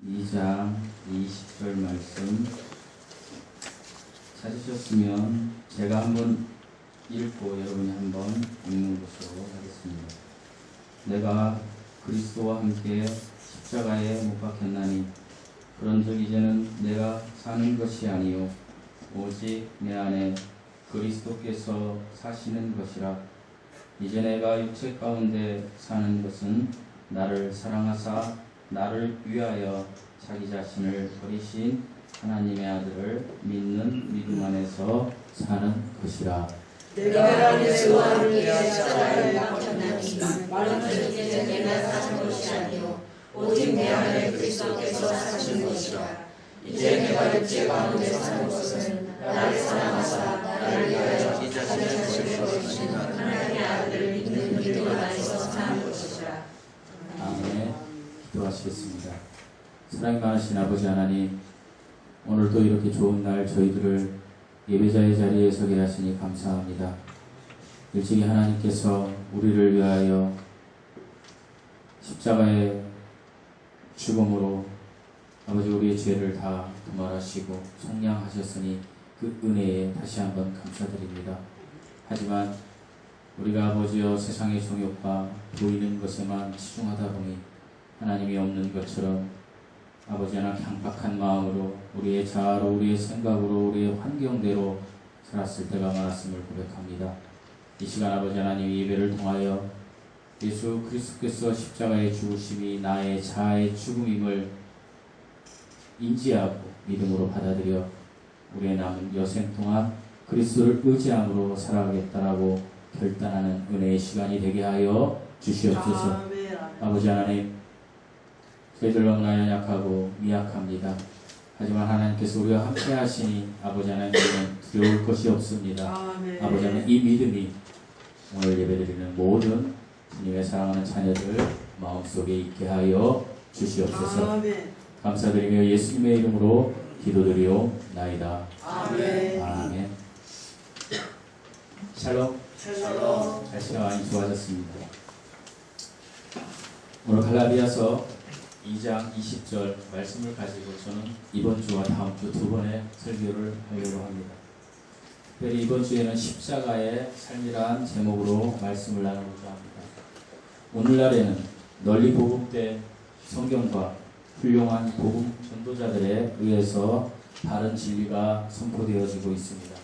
2장 20절 말씀 찾으셨으면 제가 한번 읽고 여러분이 한번 읽는 것으로 하겠습니다. 내가 그리스도와 함께 십자가에 못 박혔나니 그런즉 이제는 내가 사는 것이 아니요 오직 내 안에 그리스도께서 사시는 것이라. 이제 내가 육체 가운데 사는 것은 나를 사랑하사 나를 위하여 자기 자신을 버리신 하나님의 아들을 믿는 믿음 안에서 사는 것이라. 내가 그리스도와 함께 십자가에 못 박혔나니 그런즉 이제 내가 사는 것이 아니요 오직 내 안에 그리스도께서 사시는 것이라. 이제 내가 육체 가운데 사는 것은 나를 사랑하사 나를 위하여 자기 자신을 버리신 하나님의 아들을 믿는 믿음 안에서 사는 것이라. 아멘. 기도하시겠습니다. 사랑이 많으신 아버지 하나님, 오늘도 이렇게 좋은 날 저희들을 예배자의 자리에 서게 하시니 감사합니다. 일찍이 하나님께서 우리를 위하여 십자가의 죽음으로 아버지 우리의 죄를 다 도말하시고 속량하셨으니 그 은혜에 다시 한번 감사드립니다. 하지만 우리가 아버지여 세상의 정욕과 보이는 것에만 치중하다 보니 하나님이 없는 것처럼 아버지 하나 강박한 마음으로 우리의 자아로 우리의 생각으로 우리의 환경대로 살았을 때가 많았음을 고백합니다. 이 시간 아버지 하나님 예배를 통하여 예수 그리스도께서 십자가의 죽으심이 나의 자아의 죽음임을 인지하고 믿음으로 받아들여 우리의 남은 여생 동안 그리스도를 의지함으로 살아가겠다라고 결단하는 은혜의 시간이 되게 하여 주시옵소서. 아버지 하나님, 저희들 너무나 연약하고 미약합니다. 하지만 하나님께서 우리와 함께 하시니 아버지 하나님께는 두려울 것이 없습니다. 아버지 하나님, 이 믿음이 오늘 예배드리는 모든 주님의 사랑하는 자녀들 마음속에 있게 하여 주시옵소서. 감사드리며 예수님의 이름으로 기도드리옵나이다. 아멘. 아멘. 샬롬. 샬롬. 날씨가 많이 좋아졌습니다. 오늘 갈라디아서 2장 20절 말씀을 가지고 저는 이번 주와 다음 주 두 번의 설교를 하려고 합니다. 특별히 이번 주에는 십자가의 삶이란 제목으로 말씀을 나누고자 합니다. 오늘날에는 널리 보급된 성경과 훌륭한 복음 전도자들에 의해서 다른 진리가 선포되어지고 있습니다.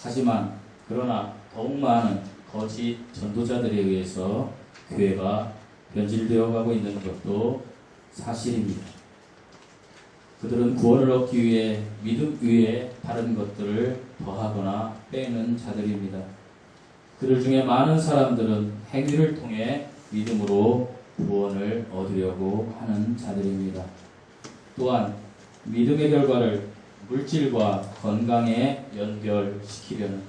하지만 그러나 더욱 많은 거짓 전도자들에 의해서 교회가 변질되어 가고 있는 것도 사실입니다. 그들은 구원을 얻기 위해 믿음 위에 다른 것들을 더하거나 빼는 자들입니다. 그들 중에 많은 사람들은 행위를 통해 믿음으로 구원을 얻으려고 하는 자들입니다. 또한 믿음의 결과를 물질과 건강에 연결시키려는,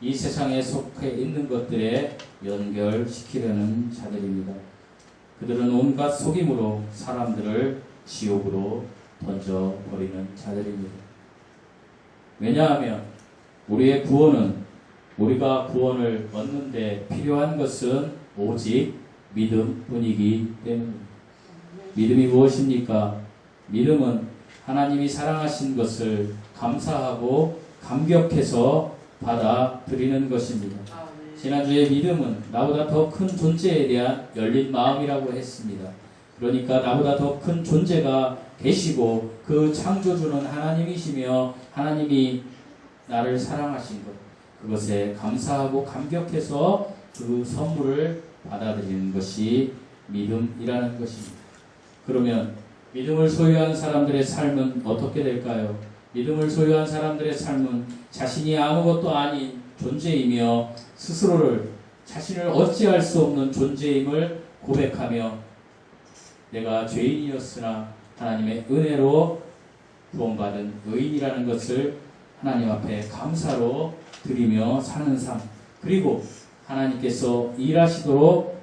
이 세상에 속해 있는 것들에 연결시키려는 자들입니다. 그들은 온갖 속임으로 사람들을 지옥으로 던져버리는 자들입니다. 왜냐하면 우리의 구원은, 우리가 구원을 얻는 데 필요한 것은 오직 믿음뿐이기 때문입니다. 믿음이 무엇입니까? 믿음은 하나님이 사랑하신 것을 감사하고 감격해서 받아들이는 것입니다. 지난주에 믿음은 나보다 더 큰 존재에 대한 열린 마음이라고 했습니다. 그러니까 나보다 더 큰 존재가 계시고 그 창조주는 하나님이시며 하나님이 나를 사랑하신 것, 그것에 감사하고 감격해서 그 선물을 받아들이는 것이 믿음이라는 것입니다. 그러면 믿음을 소유한 사람들의 삶은 어떻게 될까요? 믿음을 소유한 사람들의 삶은 자신이 아무것도 아닌 존재이며 스스로를, 자신을 어찌할 수 없는 존재임을 고백하며 내가 죄인이었으나 하나님의 은혜로 구원받은 의인이라는 것을 하나님 앞에 감사로 드리며 사는 삶, 그리고 하나님께서 일하시도록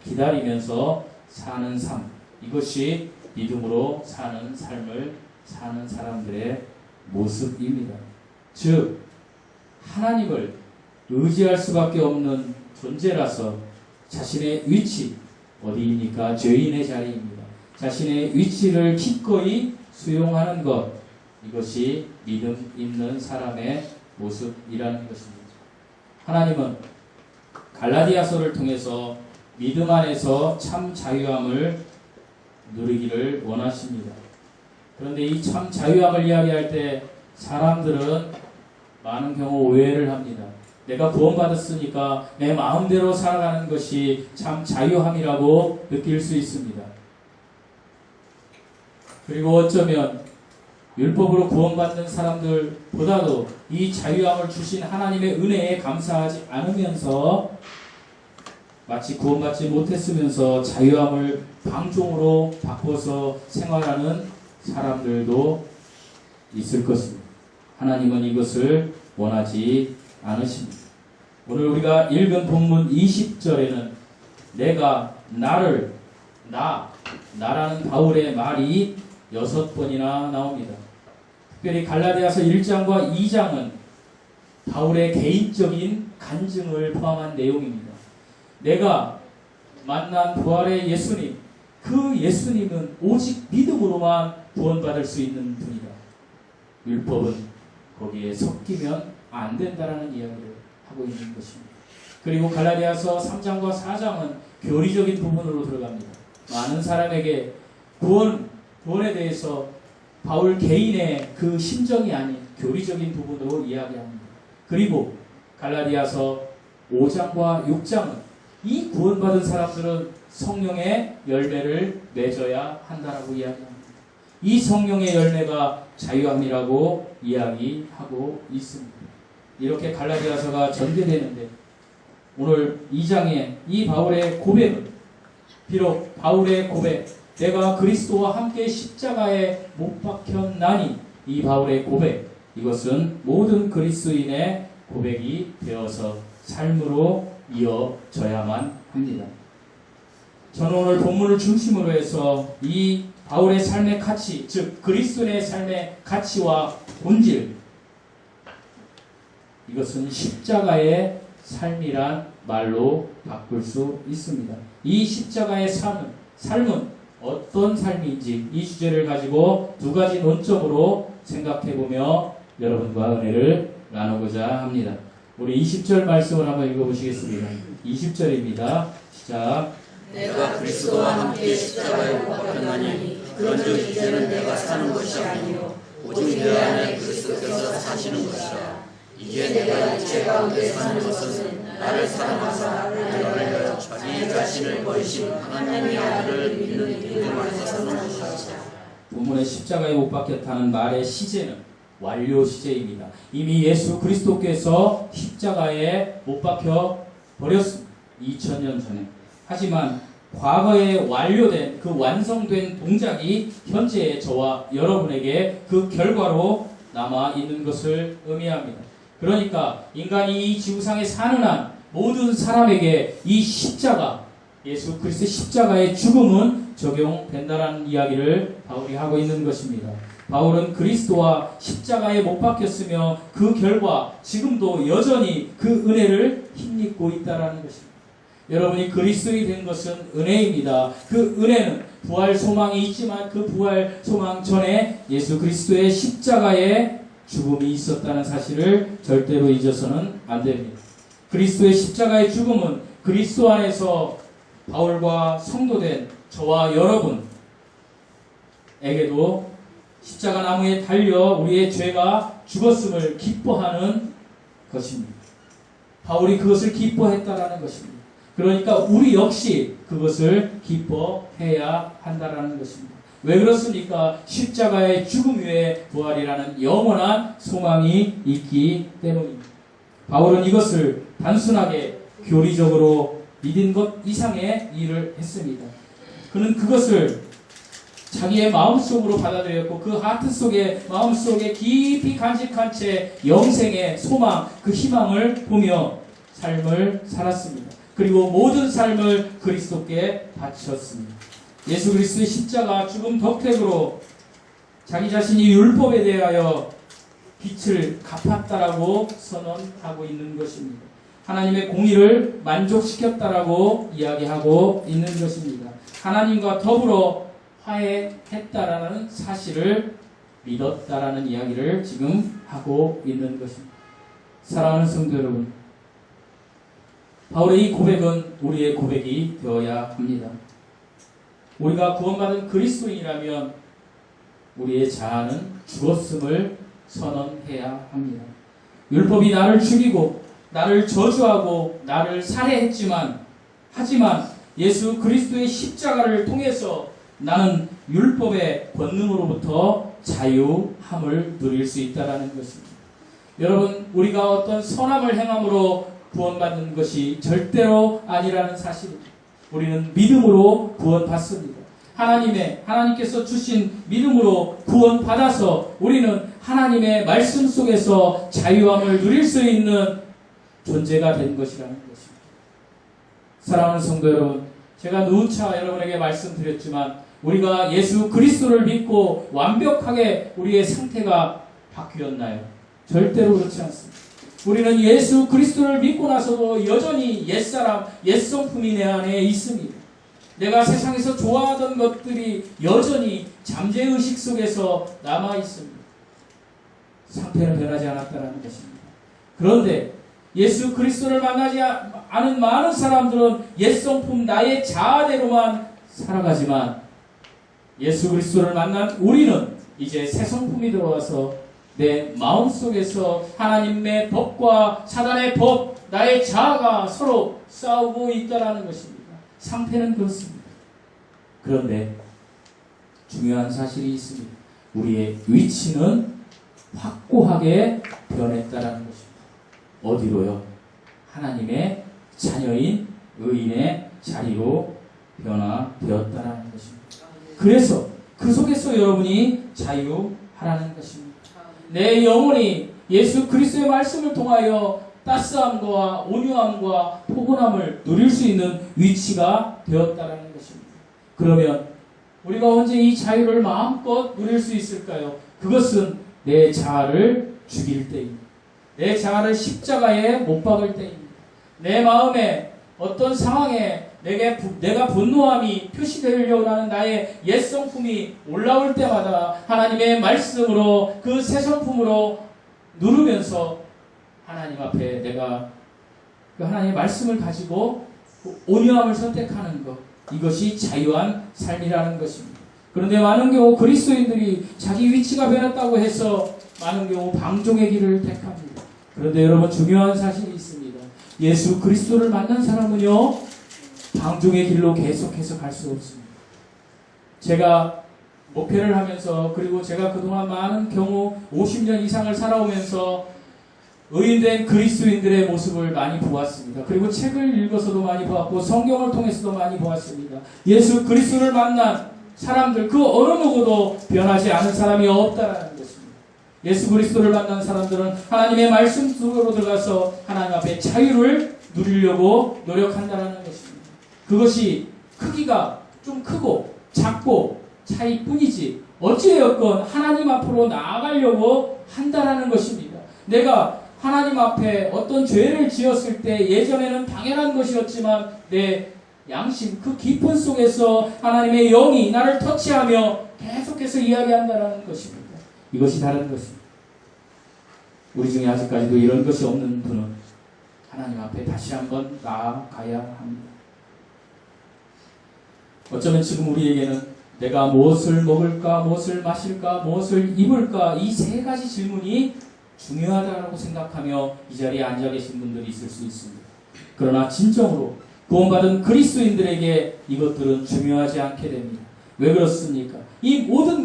기다리면서 사는 삶, 이것이 믿음으로 사는 삶을 사는 사람들의 모습입니다. 즉 하나님을 의지할 수밖에 없는 존재라서 자신의 위치, 어디입니까? 죄인의 자리입니다. 자신의 위치를 기꺼이 수용하는 것, 이것이 믿음 있는 사람의 모습이라는 것입니다. 하나님은 갈라디아서를 통해서 믿음 안에서 참 자유함을 누리기를 원하십니다. 그런데 이 참 자유함을 이야기할 때 사람들은 많은 경우 오해를 합니다. 내가 구원받았으니까 내 마음대로 살아가는 것이 참 자유함이라고 느낄 수 있습니다. 그리고 어쩌면 율법으로 구원받는 사람들보다도 이 자유함을 주신 하나님의 은혜에 감사하지 않으면서 마치 구원받지 못했으면서 자유함을 방종으로 바꿔서 생활하는 사람들도 있을 것입니다. 하나님은 이것을 원하지 않으십니다. 오늘 우리가 읽은 본문 20절에는 내가 나라는 바울의 말이 6번이나 나옵니다. 특별히 갈라디아서 1장과 2장은 바울의 개인적인 간증을 포함한 내용입니다. 내가 만난 부활의 예수님, 그 예수님은 오직 믿음으로만 구원받을 수 있는 분이다. 율법은 거기에 섞이면 안 된다라는 이야기를 하고 있는 것입니다. 그리고 갈라디아서 3장과 4장은 교리적인 부분으로 들어갑니다. 많은 사람에게 구원에 대해서 바울 개인의 그 심정이 아닌 교리적인 부분으로 이야기합니다. 그리고 갈라디아서 5장과 6장은 이 구원받은 사람들은 성령의 열매를 맺어야 한다라고 이야기합니다. 이 성령의 열매가 자유함이라고 이야기하고 있습니다. 이렇게 갈라디아서가 전개되는데 오늘 2장의 이 바울의 고백은 비록 바울의 고백, 내가 그리스도와 함께 십자가에 못 박혔나니, 이 바울의 고백, 이것은 모든 그리스도인의 고백이 되어서 삶으로 이어져야만 합니다. 저는 오늘 본문을 중심으로 해서 이 바울의 삶의 가치, 즉 그리스도인의 삶의 가치와 본질, 이것은 십자가의 삶이란 말로 바꿀 수 있습니다. 이 십자가의 삶은 어떤 삶인지 이 주제를 가지고 두 가지 논점으로 생각해보며 여러분과 은혜를 나누고자 합니다. 우리 20절 말씀을 한번 읽어보시겠습니다. 20절입니다. 시작. 내가 그리스도와 함께 십자가에 못 박혔나니 그런즉 이제는 내가 사는 것이 아니요 오직 내 안에 그리스도께서 사시는 것이라. 이제 내가 육체 가운데 사는 것은 나를 사랑하사 나를 위하여 자기 자신을 버리신 하나님의 아들을 믿는 믿음 안에서 사는 것이라. 본문의 십자가에 못 박혔다는 말의 시제는 완료 시제입니다. 이미 예수 그리스도께서 십자가에 못 박혀 버렸습니다. 2000년 전에. 하지만 과거에 완료된 그 완성된 동작이 현재의 저와 여러분에게 그 결과로 남아 있는 것을 의미합니다. 그러니까 인간이 이 지구상에 사는 한 모든 사람에게 이 십자가, 예수 그리스도의 십자가의 죽음은 적용된다라는 이야기를 바울이 하고 있는 것입니다. 바울은 그리스도와 십자가에 못 박혔으며 그 결과 지금도 여전히 그 은혜를 힘입고 있다라는 것입니다. 여러분이 그리스도인이 된 것은 은혜입니다. 그 은혜는 부활 소망이 있지만 그 부활 소망 전에 예수 그리스도의 십자가에 죽음이 있었다는 사실을 절대로 잊어서는 안 됩니다. 그리스도의 십자가의 죽음은 그리스도 안에서 바울과 성도된 저와 여러분에게도 십자가 나무에 달려 우리의 죄가 죽었음을 기뻐하는 것입니다. 바울이 그것을 기뻐했다라는 것입니다. 그러니까 우리 역시 그것을 기뻐해야 한다라는 것입니다. 왜 그렇습니까? 십자가의 죽음 위에 부활이라는 영원한 소망이 있기 때문입니다. 바울은 이것을 단순하게 교리적으로 믿은 것 이상의 일을 했습니다. 그는 그것을 자기의 마음속으로 받아들였고 그 하트 속에 마음속에 깊이 간직한 채 영생의 소망, 그 희망을 보며 삶을 살았습니다. 그리고 모든 삶을 그리스도께 바쳤습니다. 예수 그리스도의 십자가 죽음 덕택으로 자기 자신이 율법에 대하여 빛을 갚았다라고 선언하고 있는 것입니다. 하나님의 공의를 만족시켰다라고 이야기하고 있는 것입니다. 하나님과 더불어 화해했다라는 사실을 믿었다라는 이야기를 지금 하고 있는 것입니다. 사랑하는 성도 여러분, 바울의 이 고백은 우리의 고백이 되어야 합니다. 우리가 구원받은 그리스도인이라면 우리의 자아는 죽었음을 선언해야 합니다. 율법이 나를 죽이고 나를 저주하고 나를 살해했지만 하지만 예수 그리스도의 십자가를 통해서 나는 율법의 권능으로부터 자유함을 누릴 수 있다는 것입니다. 여러분, 우리가 어떤 선함을 행함으로 구원받는 것이 절대로 아니라는 사실입니다. 우리는 믿음으로 구원받습니다. 하나님께서 주신 믿음으로 구원받아서 우리는 하나님의 말씀 속에서 자유함을 누릴 수 있는 존재가 된 것이라는 것입니다. 사랑하는 성도 여러분, 제가 누차 여러분에게 말씀드렸지만 우리가 예수 그리스도를 믿고 완벽하게 우리의 상태가 바뀌었나요? 절대로 그렇지 않습니다. 우리는 예수 그리스도를 믿고 나서도 여전히 옛사람, 옛성품이 내 안에 있습니다. 내가 세상에서 좋아하던 것들이 여전히 잠재의식 속에서 남아 있습니다. 상태는 변하지 않았다는 것입니다. 그런데 예수 그리스도를 만나지 않은 많은 사람들은 옛성품 나의 자아대로만 살아가지만 예수 그리스도를 만난 우리는 이제 새 성품이 들어와서 내 마음속에서 하나님의 법과 사단의 법, 나의 자아가 서로 싸우고 있다는 것입니다. 상태는 그렇습니다. 그런데 중요한 사실이 있습니다. 우리의 위치는 확고하게 변했다는 것입니다. 어디로요? 하나님의 자녀인 의인의 자리로 변화되었다는 것입니다. 그래서 그 속에서 여러분이 자유하라는 것입니다. 내 영혼이 예수 그리스도의 말씀을 통하여 따스함과 온유함과 포근함을 누릴 수 있는 위치가 되었다는 것입니다. 그러면 우리가 언제 이 자유를 마음껏 누릴 수 있을까요? 그것은 내 자아를 죽일 때입니다. 내 자아를 십자가에 못 박을 때입니다. 내 마음에 어떤 상황에 내가 분노함이 표시되려고 하는 나의 옛성품이 올라올 때마다 하나님의 말씀으로 그 새 성품으로 누르면서 하나님 앞에 내가 그 하나님의 말씀을 가지고 온유함을 선택하는 것, 이것이 자유한 삶이라는 것입니다. 그런데 많은 경우 그리스도인들이 자기 위치가 변했다고 해서 많은 경우 방종의 길을 택합니다. 그런데 여러분, 중요한 사실이 있습니다. 예수 그리스도를 만난 사람은요, 방종의 길로 계속해서 갈 수 없습니다. 제가 목회를 하면서, 그리고 제가 그동안 많은 경우 50년 이상을 살아오면서 의인된 그리스도인들의 모습을 많이 보았습니다. 그리고 책을 읽어서도 많이 보았고 성경을 통해서도 많이 보았습니다. 예수 그리스도를 만난 사람들, 그 어느 누구도 변하지 않은 사람이 없다는 것입니다. 예수 그리스도를 만난 사람들은 하나님의 말씀 속으로 들어가서 하나님 앞에 자유를 누리려고 노력한다는 것입니다. 그것이 크기가 좀 크고 작고 차이뿐이지 어찌되었건 하나님 앞으로 나아가려고 한다는 것입니다. 내가 하나님 앞에 어떤 죄를 지었을 때 예전에는 당연한 것이었지만 내 양심 그 깊은 속에서 하나님의 영이 나를 터치하며 계속해서 이야기한다는 것입니다. 이것이 다른 것입니다. 우리 중에 아직까지도 이런 것이 없는 분은 하나님 앞에 다시 한번 나아가야 합니다. 어쩌면 지금 우리에게는 내가 무엇을 먹을까, 무엇을 마실까, 무엇을 입을까, 이 세 가지 질문이 중요하다고 생각하며 이 자리에 앉아 계신 분들이 있을 수 있습니다. 그러나 진정으로 구원받은 그리스도인들에게 이것들은 중요하지 않게 됩니다. 왜 그렇습니까? 이 모든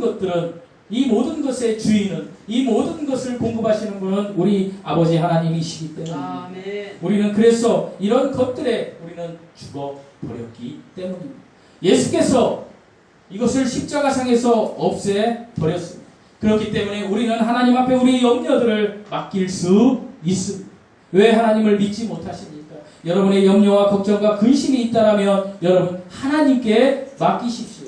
것의 주인은, 이 모든 것을 공급하시는 분은 우리 아버지 하나님이시기 때문입니다. 우리는 그래서 이런 것들에 우리는 죽어버렸기 때문입니다. 예수께서 이것을 십자가상에서 없애버렸습니다. 그렇기 때문에 우리는 하나님 앞에 우리의 염려들을 맡길 수 있습니다. 왜 하나님을 믿지 못하십니까? 여러분의 염려와 걱정과 근심이 있다면 여러분 하나님께 맡기십시오.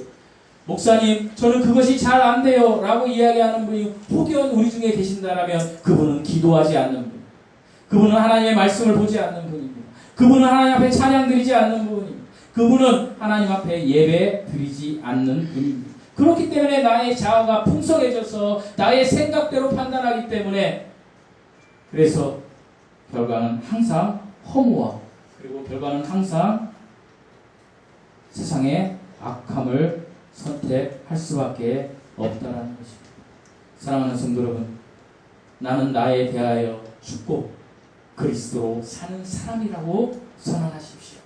목사님, 저는 그것이 잘 안 돼요 라고 이야기하는 분이 혹여 우리 중에 계신다면 그분은 기도하지 않는 분, 그분은 하나님의 말씀을 보지 않는 분입니다. 그분은 하나님 앞에 찬양 드리지 않는 분입니다. 그분은 하나님 앞에 예배 드리지 않는 분입니다. 그렇기 때문에 나의 자아가 풍성해져서 나의 생각대로 판단하기 때문에 그래서 결과는 항상 허무와 그리고 결과는 항상 세상의 악함을 선택할 수밖에 없다라는 것입니다. 사랑하는 성도 여러분, 나는 나에 대하여 죽고 그리스도로 사는 사람이라고 선언하십시오.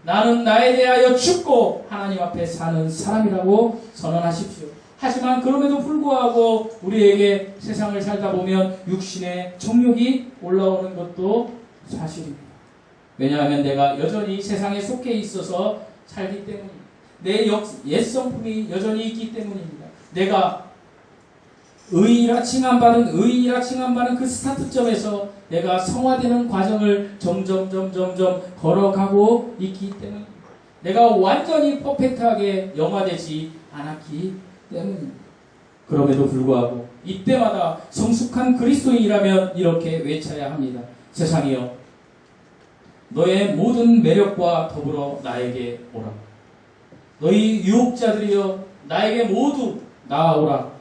나는 나에 대하여 죽고 하나님 앞에 사는 사람이라고 선언하십시오. 하지만 그럼에도 불구하고 우리에게 세상을 살다 보면 육신의 정욕이 올라오는 것도 사실입니다. 왜냐하면 내가 여전히 세상에 속해 있어서 살기 때문입니다. 내 옛성품이 여전히 있기 때문입니다. 내가 의인이라 칭함받은 그 스타트점에서 내가 성화되는 과정을 점점 걸어가고 있기 때문입니다. 내가 완전히 퍼펙트하게 영화되지 않았기 때문입니다. 그럼에도 불구하고 이때마다 성숙한 그리스도인이라면 이렇게 외쳐야 합니다. 세상이여, 너의 모든 매력과 더불어 나에게 오라. 너희 유혹자들이여, 나에게 모두 나아오라.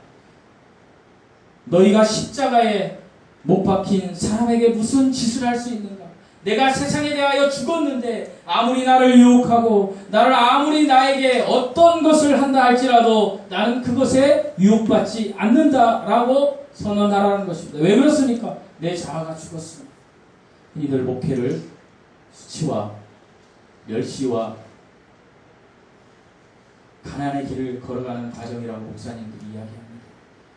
너희가 십자가에 못 박힌 사람에게 무슨 짓을 할 수 있는가? 내가 세상에 대하여 죽었는데 아무리 나를 유혹하고 아무리 나에게 어떤 것을 한다 할지라도 나는 그것에 유혹받지 않는다라고 선언하라는 것입니다. 왜 그렇습니까? 내 자아가 죽었습니다. 이들 목회를 수치와 멸시와 가난의 길을 걸어가는 과정이라고 목사님들이 이야기합니다.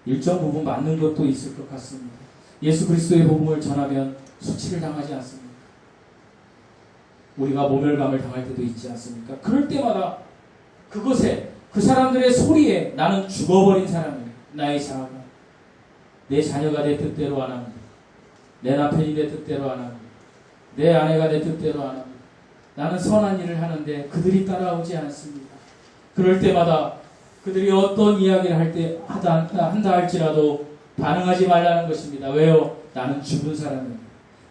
일정 부분 맞는 것도 있을 것 같습니다. 예수 그리스도의 복음을 전하면 수치를 당하지 않습니까? 우리가 모멸감을 당할 때도 있지 않습니까? 그럴 때마다 그것에, 그 사람들의 소리에 나는 죽어버린 사람이에요. 나의 자아가. 내 자녀가 내 뜻대로 안 합니다. 내 남편이 내 뜻대로 안 합니다. 내 아내가 내 뜻대로 안 합니다. 나는 선한 일을 하는데 그들이 따라오지 않습니다. 그럴 때마다 그들이 어떤 이야기를 한다 할지라도 반응하지 말라는 것입니다. 왜요? 나는 죽은 사람입니다.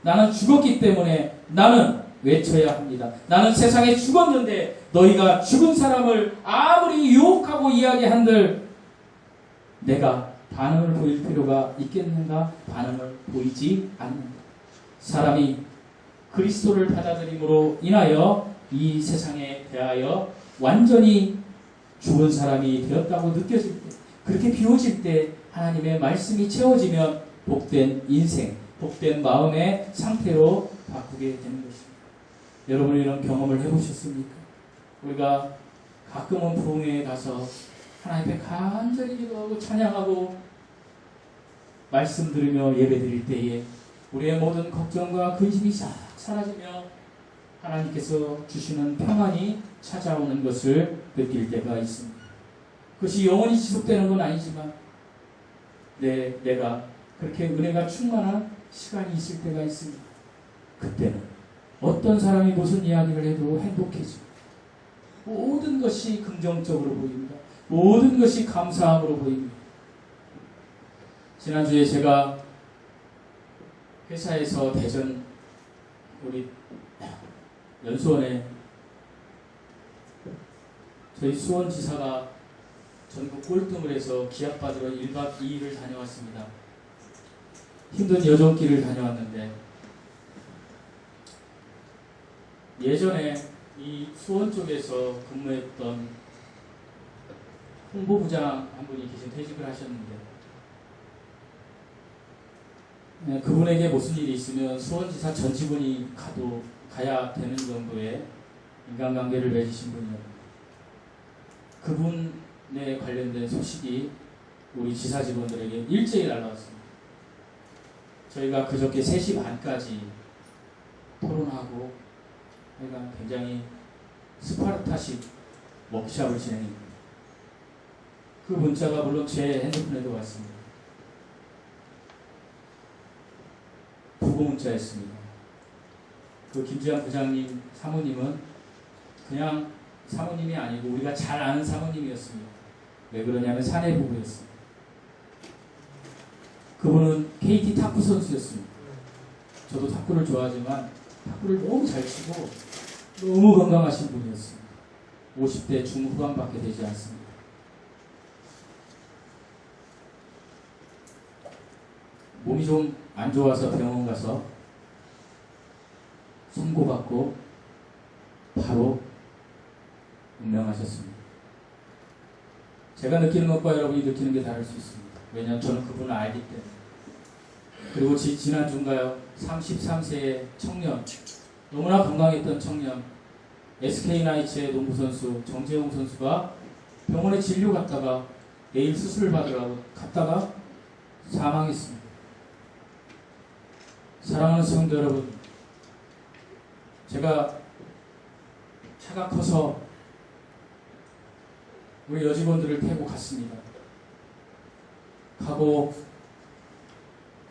나는 죽었기 때문에 나는 외쳐야 합니다. 나는 세상에 죽었는데 너희가 죽은 사람을 아무리 유혹하고 이야기한들 내가 반응을 보일 필요가 있겠는가? 반응을 보이지 않는다. 사람이 그리스도를 받아들임으로 인하여 이 세상에 대하여 완전히 죽은 사람이 되었다고 느껴질 때, 그렇게 비워질 때 하나님의 말씀이 채워지면 복된 인생, 복된 마음의 상태로 바꾸게 되는 것입니다. 여러분 이런 경험을 해보셨습니까? 우리가 가끔은 부흥회에 가서 하나님 앞에 간절히 기도하고 찬양하고 말씀 들으며 예배 드릴 때에 우리의 모든 걱정과 근심이 싹 사라지며 하나님께서 주시는 평안이 찾아오는 것을 느낄 때가 있습니다. 그것이 영원히 지속되는 건 아니지만 내가 그렇게 은혜가 충만한 시간이 있을 때가 있습니다. 그때는 어떤 사람이 무슨 이야기를 해도 행복해지고 모든 것이 긍정적으로 보입니다. 모든 것이 감사함으로 보입니다. 지난주에 제가 회사에서 대전 우리 연수원에 저희 수원지사가 전국 꼴등을 해서 기합받으러 1박 2일을 다녀왔습니다. 힘든 여정길을 다녀왔는데 예전에 이 수원 쪽에서 근무했던 홍보부장 한 분이 계신 퇴직을 하셨는데 그분에게 무슨 일이 있으면 수원지사 전 직원이 가야 되는 정도의 인간관계를 맺으신 분이었습니다. 그분에 관련된 소식이 우리 지사 직원들에게 일제히 날라왔습니다. 저희가 그저께 3시 반까지 토론하고 그러니까 굉장히 스파르타식 워크숍을 진행했습니다. 그 문자가 물론 제 핸드폰에도 왔습니다. 부고 문자였습니다. 그 김지한 부장님 사모님은 그냥 사모님이 아니고 우리가 잘 아는 사모님이었습니다. 왜 그러냐면 사내 부부였습니다. 그분은 KT 탁구 선수였습니다. 저도 탁구를 좋아하지만 탁구를 너무 잘 치고 너무 건강하신 분이었습니다. 50대 중후반밖에 되지 않습니다. 몸이 좀 안 좋아서 병원 가서 선고받고 바로 운명하셨습니다. 제가 느끼는 것과 여러분이 느끼는 게 다를 수 있습니다. 왜냐하면 저는 그분을 알기 때문에. 그리고 지난주인가요? 33세의 청년, 너무나 건강했던 청년, SK나이츠의 농구선수 정재홍 선수가 병원에 진료 갔다가 내일 수술을 받으라고 갔다가 사망했습니다. 사랑하는 성도 여러분, 제가 차가 커서 우리 여직원들을 태우고 갔습니다. 가고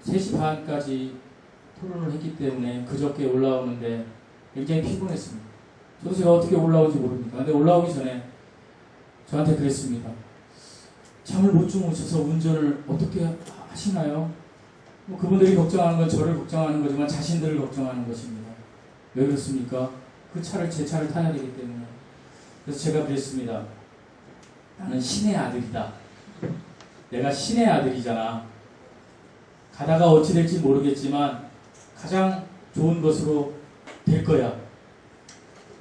3시 반까지 토론을 했기 때문에 그저께 올라오는데 굉장히 피곤했습니다. 저도 제가 어떻게 올라오는지 모릅니다. 근데 올라오기 전에 저한테 그랬습니다. 잠을 못 주무셔서 운전을 어떻게 하시나요? 뭐 그분들이 걱정하는 건 저를 걱정하는 거지만 자신들을 걱정하는 것입니다. 왜 그렇습니까? 그 차를 제 차를 타야 되기 때문에. 그래서 제가 그랬습니다. 나는 신의 아들이다. 내가 신의 아들이잖아. 가다가 어찌 될지 모르겠지만 가장 좋은 것으로 될 거야.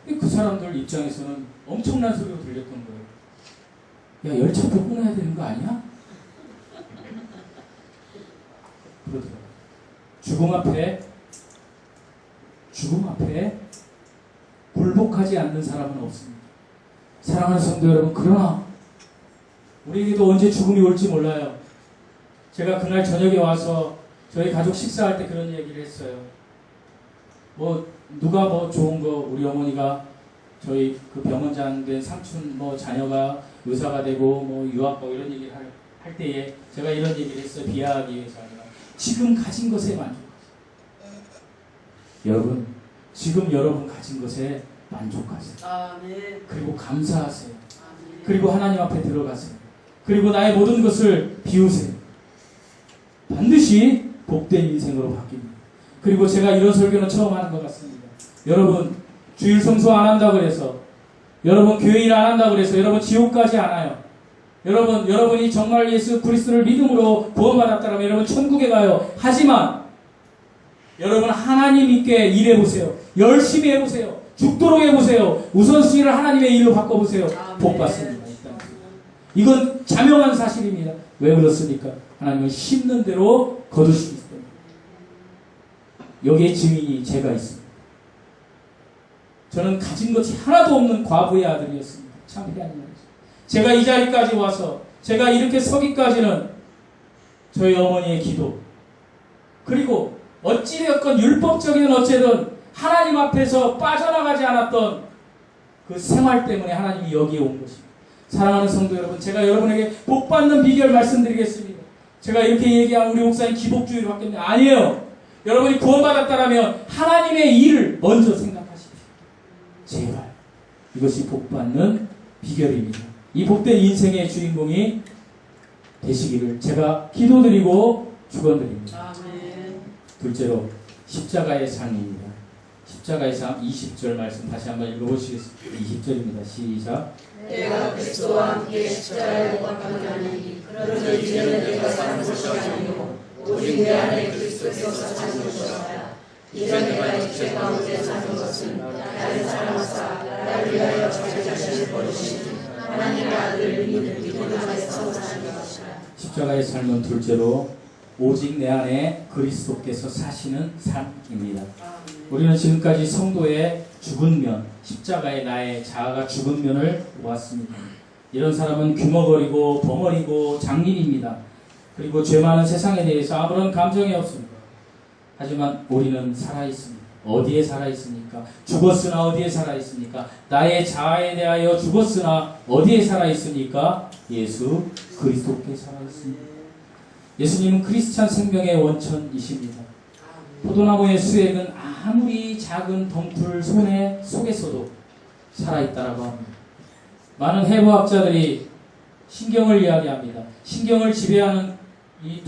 그 사람들 입장에서는 엄청난 소리가 들렸던 거예요. 야, 열차표 끊어야 되는 거 아니야? 그러더라고요. 죽음 앞에 굴복하지 않는 사람은 없습니다. 사랑하는 성도 여러분, 그러나 우리에게도 언제 죽음이 올지 몰라요. 제가 그날 저녁에 와서 저희 가족 식사할 때 그런 얘기를 했어요. 누가 좋은 거, 우리 어머니가 저희 그 병원장 된 삼촌 자녀가 의사가 되고 유학 이런 얘기를 할 때에 제가 이런 얘기를 했어요. 비하하기 위해서 아니라 지금 가진 것에 만족하세요. 여러분, 지금 여러분 가진 것에 만족하세요. 아멘. 그리고 감사하세요. 아멘. 그리고 하나님 앞에 들어가세요. 그리고 나의 모든 것을 비우세요. 반드시 복된 인생으로 바뀝니다. 그리고 제가 이런 설교는 처음 하는 것 같습니다. 여러분, 주일 성수 안 한다고 해서, 여러분 교회 일 안 한다고 해서 여러분 지옥 가지 않아요. 여러분이 정말 예수 그리스도를 믿음으로 구원받았다면 여러분 천국에 가요. 하지만 여러분 하나님 있게 일해보세요. 열심히 해보세요. 죽도록 해보세요. 우선순위를 하나님의 일로 바꿔보세요. 복 받습니다. 이건 자명한 사실입니다. 왜 그렇습니까? 하나님은 심는 대로 거두시기 때문에. 여기에 증인이 제가 있습니다. 저는 가진 것이 하나도 없는 과부의 아들이었습니다. 참 희한한 말이죠. 제가 이 자리까지 와서 제가 이렇게 서기까지는 저희 어머니의 기도, 그리고 어찌되었건 율법적인 어쨌든 하나님 앞에서 빠져나가지 않았던 그 생활 때문에 하나님이 여기에 온 것입니다. 사랑하는 성도 여러분, 제가 여러분에게 복받는 비결 말씀드리겠습니다. 제가 이렇게 얘기하면 우리 목사님 기복주의로 바뀌었는데 아니에요. 여러분이 구원받았다면 하나님의 일을 먼저 생각하십시오. 제발. 이것이 복받는 비결입니다. 이 복된 인생의 주인공이 되시기를 제가 기도드리고 축원드립니다. 아멘. 둘째로 십자가의 삶입니다. 십자가의 삶 20절 말씀 다시 한번 읽어보시겠습니다. 20절입니다. 시작. 내가 그리스도와 함께 십자가에 못 박혀나니 그러므로 이제는 내가 사는 것이 아니요 오직 내 안에 그리스도께서 사는 것이라. 이제 내가 육체 가운데 사는 것은 나를 사랑하사 나를 위하여 자기 자신을 버리신 하나님의 아들을 믿는 안에서 사는 것이라. 십자가의 삶은 둘째로 오직 내 안에 그리스도께서 사시는 삶입니다. 우리는 지금까지 성도의 죽은 면, 십자가에 나의 자아가 죽은 면을 보았습니다. 이런 사람은 귀머거리고 벙어리고 장님입니다. 그리고 죄 많은 세상에 대해서 아무런 감정이 없습니다. 하지만 우리는 살아있습니다. 어디에 살아있습니까? 죽었으나 어디에 살아있습니까? 나의 자아에 대하여 죽었으나 어디에 살아있습니까? 예수 그리스도께 살아있습니다. 예수님은 크리스찬 생명의 원천이십니다. 포도나무의 수액은 아무리 작은 덩굴 손에 속에서도 살아있다라고 합니다. 많은 해부학자들이 신경을 이야기합니다. 신경을 지배하는 이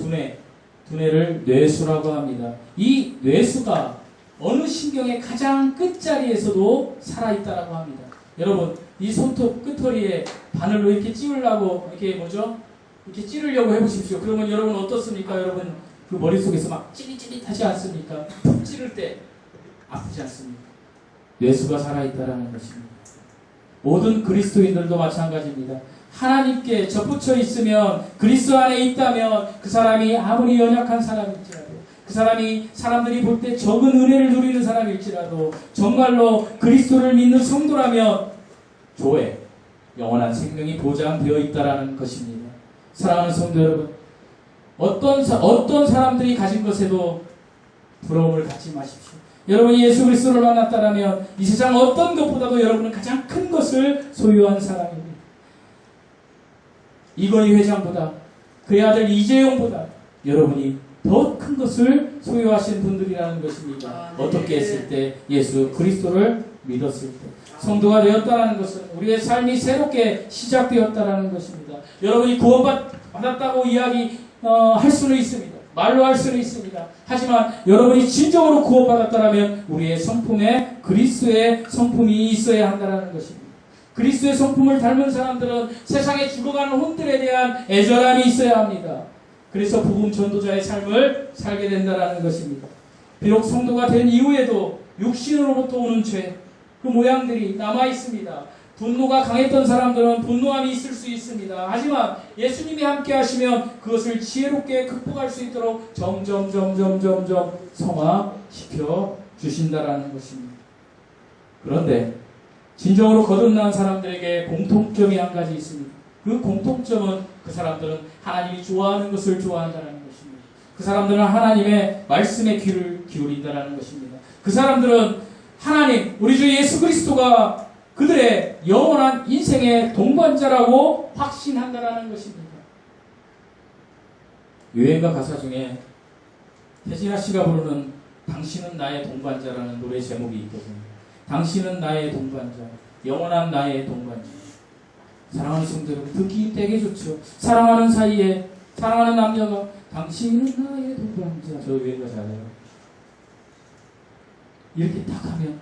두뇌를 뇌수라고 합니다. 이 뇌수가 어느 신경의 가장 끝자리에서도 살아있다라고 합니다. 여러분, 이 손톱 끝허리에 바늘로 이렇게 찌우려고 이렇게 찌르려고 해보십시오. 그러면 여러분 어떻습니까? 여러분 그 머릿속에서 막 찌릿찌릿하지 않습니까? 푹 찌를 때 아프지 않습니까? 뇌수가 살아있다라는 것입니다. 모든 그리스도인들도 마찬가지입니다. 하나님께 접붙여 있으면, 그리스도 안에 있다면 그 사람이 아무리 연약한 사람일지라도, 그 사람이 사람들이 볼 때 적은 은혜를 누리는 사람일지라도 정말로 그리스도를 믿는 성도라면 조에 영원한 생명이 보장되어 있다라는 것입니다. 사랑하는 성도 여러분, 어떤 사람들이 가진 것에도 부러움을 갖지 마십시오. 여러분이 예수 그리스도를 만났다면 이 세상 어떤 것보다도 여러분은 가장 큰 것을 소유한 사람입니다. 이건희 회장보다, 그의 아들 이재용보다 여러분이 더 큰 것을 소유하신 분들이라는 것입니다. 어떻게 했을 때? 예수 그리스도를 믿었을 때. 성도가 되었다는 것은 우리의 삶이 새롭게 시작되었다는 것입니다. 여러분이 구원받았다고 할 수는 있습니다. 말로 할 수는 있습니다. 하지만 여러분이 진정으로 구원받았다면 우리의 성품에 그리스도의 성품이 있어야 한다는 것입니다. 그리스도의 성품을 닮은 사람들은 세상에 죽어가는 혼들에 대한 애절함이 있어야 합니다. 그래서 복음 전도자의 삶을 살게 된다는 것입니다. 비록 성도가 된 이후에도 육신으로부터 오는 죄, 그 모양들이 남아 있습니다. 분노가 강했던 사람들은 분노함이 있을 수 있습니다. 하지만 예수님이 함께 하시면 그것을 지혜롭게 극복할 수 있도록 점점 성화시켜 주신다라는 것입니다. 그런데 진정으로 거듭난 사람들에게 공통점이 한 가지 있습니다. 그 공통점은 그 사람들은 하나님이 좋아하는 것을 좋아한다는 것입니다. 그 사람들은 하나님의 말씀에 귀를 기울인다는 것입니다. 그 사람들은 하나님, 우리 주 예수 그리스도가 그들의 영원한 인생의 동반자라고 확신한다는 것입니다. 유행가 가사 중에 태진아 씨가 부르는 당신은 나의 동반자라는 노래 제목이 있거든요. 당신은 나의 동반자, 영원한 나의 동반자. 사랑하는 성도 여러분, 듣기 되게 좋죠. 사랑하는 사이에 사랑하는 남녀가 당신은 나의 동반자. 저 유행가 잘해요. 이렇게 딱 하면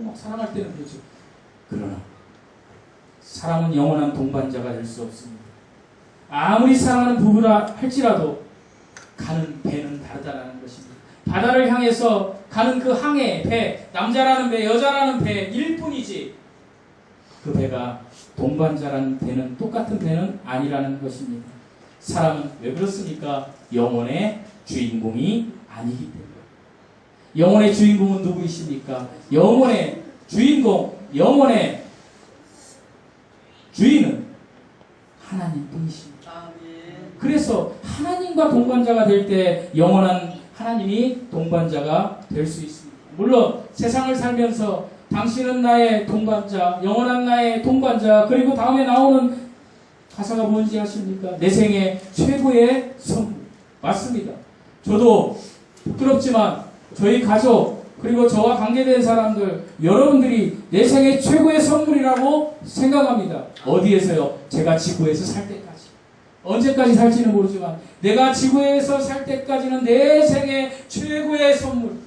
막 사랑할 때는 그렇죠. 그러나 사랑은 영원한 동반자가 될 수 없습니다. 아무리 사랑하는 부부라 할지라도 가는 배는 다르다는 것입니다. 바다를 향해서 가는 그 항해 배, 남자라는 배, 여자라는 배일 뿐이지 그 배가 동반자라는 배는, 똑같은 배는 아니라는 것입니다. 사람은 왜 그렇습니까? 영혼의 주인공이 아니기 때문에. 영혼의 주인공은 누구이십니까? 영혼의 주인공, 영혼의 주인은 하나님 뿐이십니다. 그래서 하나님과 동반자가 될 때 영원한 하나님이 동반자가 될 수 있습니다. 물론 세상을 살면서 당신은 나의 동반자, 영원한 나의 동반자, 그리고 다음에 나오는 가사가 뭔지 아십니까? 내 생의 최고의 선물. 맞습니다. 저도 부끄럽지만 저희 가족, 그리고 저와 관계된 사람들, 여러분들이 내 생의 최고의 선물이라고 생각합니다. 어디에서요? 제가 지구에서 살 때까지. 언제까지 살지는 모르지만 내가 지구에서 살 때까지는 내 생의 최고의 선물.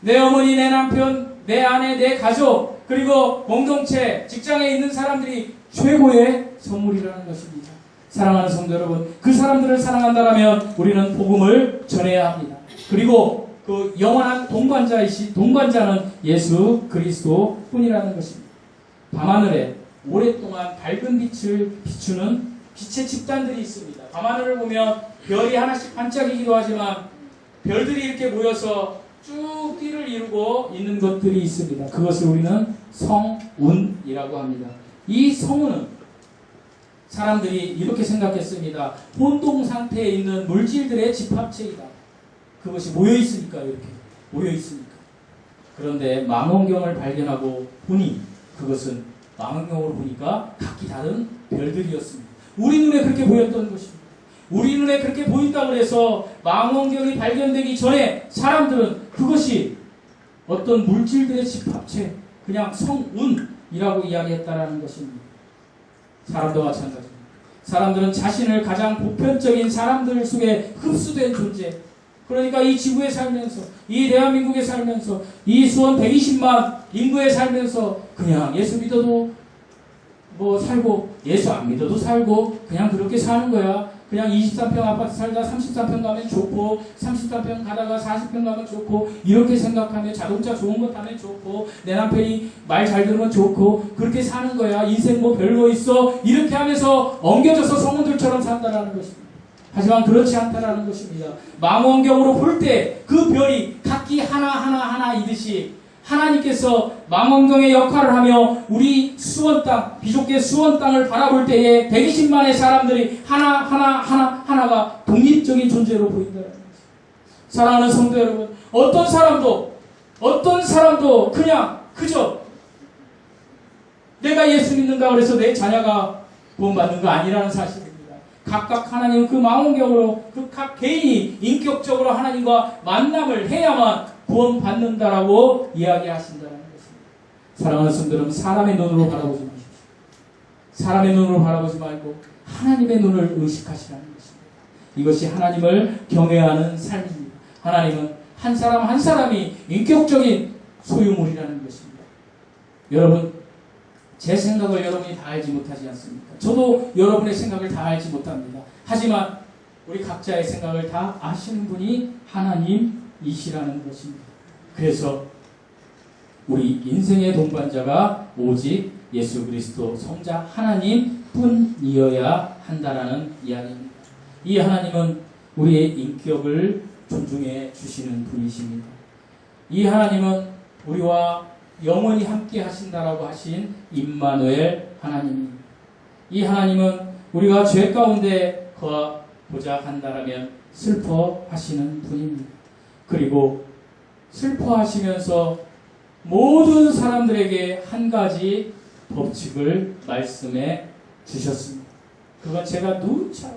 내 어머니, 내 남편, 내 아내, 내 가족, 그리고 공동체, 직장에 있는 사람들이 최고의 선물이라는 것입니다. 사랑하는 성도 여러분, 그 사람들을 사랑한다면 우리는 복음을 전해야 합니다. 그리고 그 영원한 동반자는 예수 그리스도 뿐이라는 것입니다. 밤하늘에 오랫동안 밝은 빛을 비추는 빛의 집단들이 있습니다. 밤하늘을 보면 별이 하나씩 반짝이기도 하지만 별들이 이렇게 모여서 쭉 띠를 이루고 있는 것들이 있습니다. 그것을 우리는 성운이라고 합니다. 이 성운은 사람들이 이렇게 생각했습니다. 혼동 상태에 있는 물질들의 집합체이다. 그것이 모여있으니까 이렇게 모여있으니까. 그런데 망원경을 발견하고 보니 그것은 망원경으로 보니까 각기 다른 별들이었습니다. 우리 눈에 그렇게 보였던 것입니다. 우리 눈에 그렇게 보인다고 해서 망원경이 발견되기 전에 사람들은 그것이 어떤 물질들의 집합체, 그냥 성운이라고 이야기했다라는 것입니다. 사람도 마찬가지입니다. 사람들은 자신을 가장 보편적인 사람들 속에 흡수된 존재, 그러니까 이 지구에 살면서, 이 대한민국에 살면서, 이 수원 120만 인구에 살면서 그냥 예수 믿어도 살고 예수 안 믿어도 살고 그냥 그렇게 사는 거야. 그냥 23평 아파트 살다 33평 가면 좋고 33평 가다가 40평 가면 좋고 이렇게 생각하며 자동차 좋은 거 타면 좋고 내 남편이 말 잘 들으면 좋고 그렇게 사는 거야. 인생 뭐 별거 있어. 이렇게 하면서 엉겨져서 성문들처럼 산다라는 것입니다. 하지만 그렇지 않다라는 것입니다. 망원경으로 볼 때 그 별이 각기 하나이듯이 하나님께서 망원경의 역할을 하며 우리 수원 땅, 비좁게 수원 땅을 바라볼 때에 120만의 사람들이 하나가 독립적인 존재로 보인다는 거죠. 사랑하는 성도 여러분, 어떤 사람도 그냥 그저 내가 예수 믿는다 그래서 내 자녀가 구원받는 거 아니라는 사실입니다. 각각 하나님 그 망원경으로 그 각 개인이 인격적으로 하나님과 만남을 해야만 구원받는다라고 이야기하신다는 것입니다. 사랑하는 성도 여러분, 사람의 눈으로 바라보지 마십시오. 사람의 눈으로 바라보지 말고 하나님의 눈을 의식하시라는 것입니다. 이것이 하나님을 경외하는 삶입니다. 하나님은 한 사람 한 사람이 인격적인 소유물이라는 것입니다. 여러분, 제 생각을 여러분이 다 알지 못하지 않습니까? 저도 여러분의 생각을 다 알지 못합니다. 하지만 우리 각자의 생각을 다 아시는 분이 하나님이시라는 것입니다. 그래서 우리 인생의 동반자가 오직 예수 그리스도 성자 하나님뿐이어야 한다라는 이야기입니다. 이 하나님은 우리의 인격을 존중해 주시는 분이십니다. 이 하나님은 우리와 영원히 함께 하신다라고 하신 임마누엘 하나님입니다. 이 하나님은 우리가 죄 가운데 거하고자 한다라면 슬퍼하시는 분입니다. 그리고 슬퍼하시면서 모든 사람들에게 한 가지 법칙을 말씀해 주셨습니다. 그건 제가 누차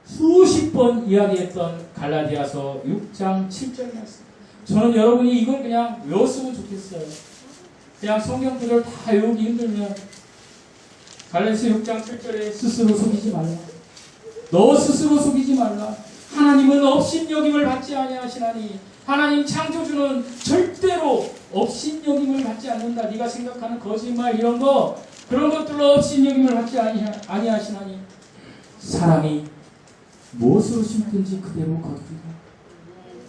수십 번 이야기했던 갈라디아서 6장 7절 말씀. 저는 여러분이 이걸 그냥 외웠으면 좋겠어요. 그냥 성경 구절 다 외우기 힘들면 갈라디아서 6장 7절에 스스로 속이지 말라. 너 스스로 속이지 말라. 하나님은 업신여김을 받지 아니하시나니 하나님 창조주는 절대로 업신여김을 받지 않는다. 네가 생각하는 거짓말 이런 거 그런 것들로 업신여김을 받지 아니하시나니 사람이 무엇으로 심든지 그대로 거두리라.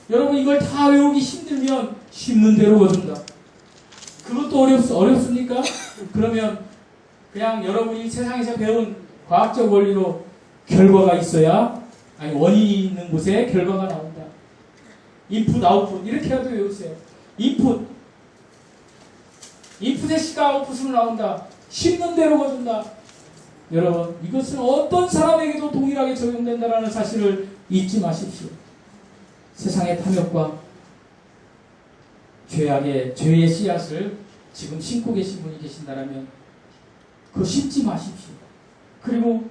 여러분 이걸 다 외우기 힘들면 심는 대로 거둔다. 그것도 어렵습니까? 그러면 그냥 여러분이 세상에서 배운 과학적 원리로 결과가 있어야 원인이 있는 곳에 결과가 나온다. 인풋, 아웃풋 이렇게라도 외우세요. 인풋의 시가 아웃풋으로 나온다. 심는 대로 거둔다. 여러분 이것은 어떤 사람에게도 동일하게 적용된다는 사실을 잊지 마십시오. 세상의 탐욕과 죄의 씨앗을 지금 심고 계신 분이 계신다면 그거 심지 마십시오. 그리고